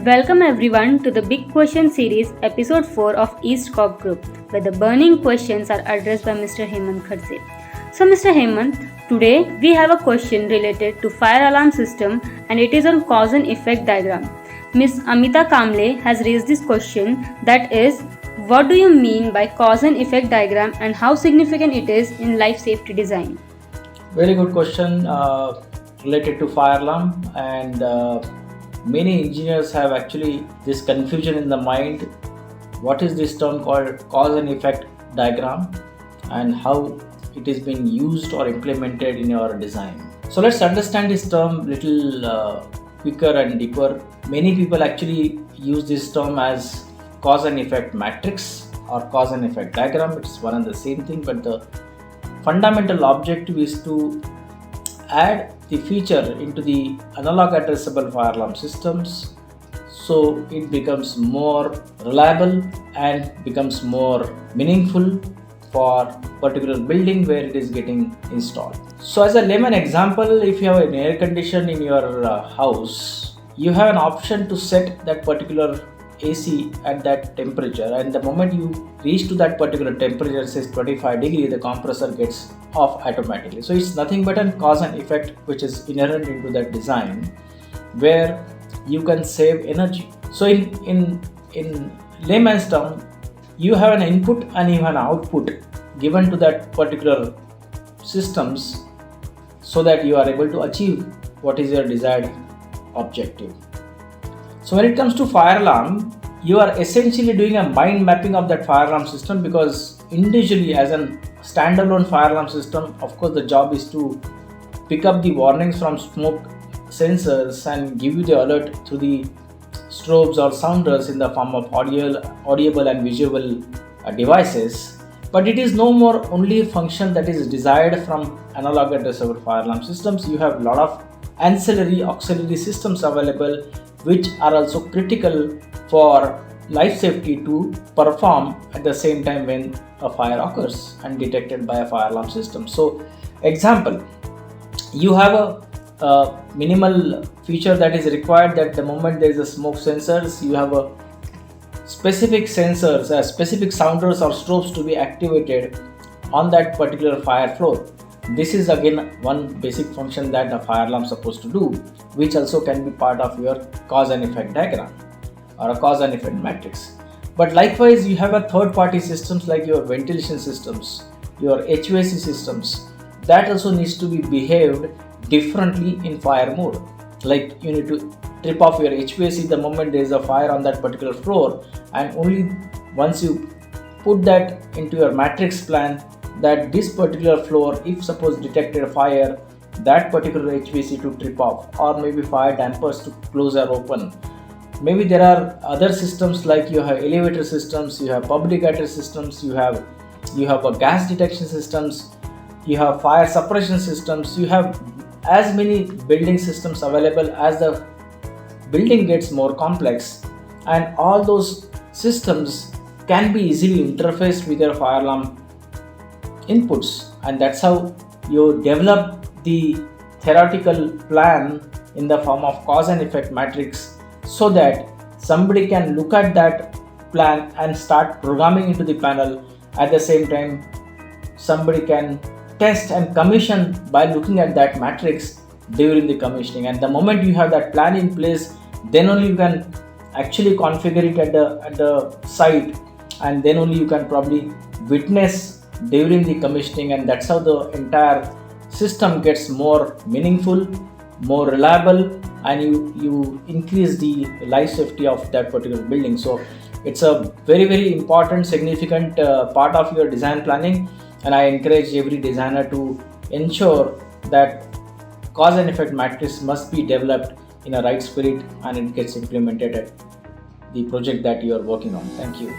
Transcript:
Welcome everyone to the Big Question Series, Episode 4 of East Corp Group, where the burning questions are addressed by Mr. Hemant Khadse. So Mr. Hemant, today we have a question related to fire alarm system and it is on cause and effect diagram. Ms. Amita Kamble has raised this question, that is, what do you mean by cause and effect diagram and how significant it is in life safety design? Very good question related to fire alarm, and many engineers have actually this confusion in the mind. What is this term called cause and effect diagram and how it is being used or implemented in your design? So let's understand this term little quicker and deeper. Many people actually use this term as cause and effect matrix or cause and effect diagram. It's one and the same thing, but the fundamental objective is to add the feature into the analog addressable fire alarm systems so it becomes more reliable and becomes more meaningful for particular building where it is getting installed. So as a layman example, if you have an air conditioner in your house, you have an option to set that particular AC at that temperature, and the moment you reach to that particular temperature, says 25 degree, the compressor gets off automatically. So it's nothing but a cause and effect which is inherent into that design where you can save energy. So in layman's term, you have an input and you have an output given to that particular systems so that you are able to achieve what is your desired objective. So when it comes to fire alarm, you are essentially doing a mind mapping of that fire alarm system, because individually as a standalone fire alarm system, of course the job is to pick up the warnings from smoke sensors and give you the alert through the strobes or sounders in the form of audible and visual devices. But it is no more only a function that is desired from analog addressable fire alarm systems. You have a lot of ancillary auxiliary systems available which are also critical for life safety to perform at the same time when a fire occurs and detected by a fire alarm system. So example, you have a minimal feature that is required, that the moment there is a smoke sensors, you have a specific sensors, specific sounders or strobes to be activated on that particular fire floor. This is again one basic function that a fire alarm is supposed to do, which also can be part of your cause and effect diagram or a cause and effect matrix. But likewise, you have a third party systems like your ventilation systems, your HVAC systems, that also needs to be behaved differently in fire mode. Like you need to trip off your HVAC the moment there is a fire on that particular floor, and only once you put that into your matrix plan that this particular floor, if suppose detected a fire, that particular HVAC to trip off, or maybe fire dampers to close or open. Maybe there are other systems like you have elevator systems, you have public address systems, you have a gas detection systems, you have fire suppression systems, you have as many building systems available as the building gets more complex, and all those systems can be easily interfaced with your fire alarm inputs, and that's how you develop the theoretical plan in the form of cause and effect matrix, so that somebody can look at that plan and start programming into the panel. At the same time, somebody can test and commission by looking at that matrix during the commissioning, and the moment you have that plan in place, then only you can actually configure it at the site, and then only you can probably witness during the commissioning, and that's how the entire system gets more meaningful, more reliable, and you increase the life safety of that particular building. So it's a very, very important, significant part of your design planning, and I encourage every designer to ensure that cause and effect matrix must be developed in a right spirit and it gets implemented at the project that you are working on. Thank you.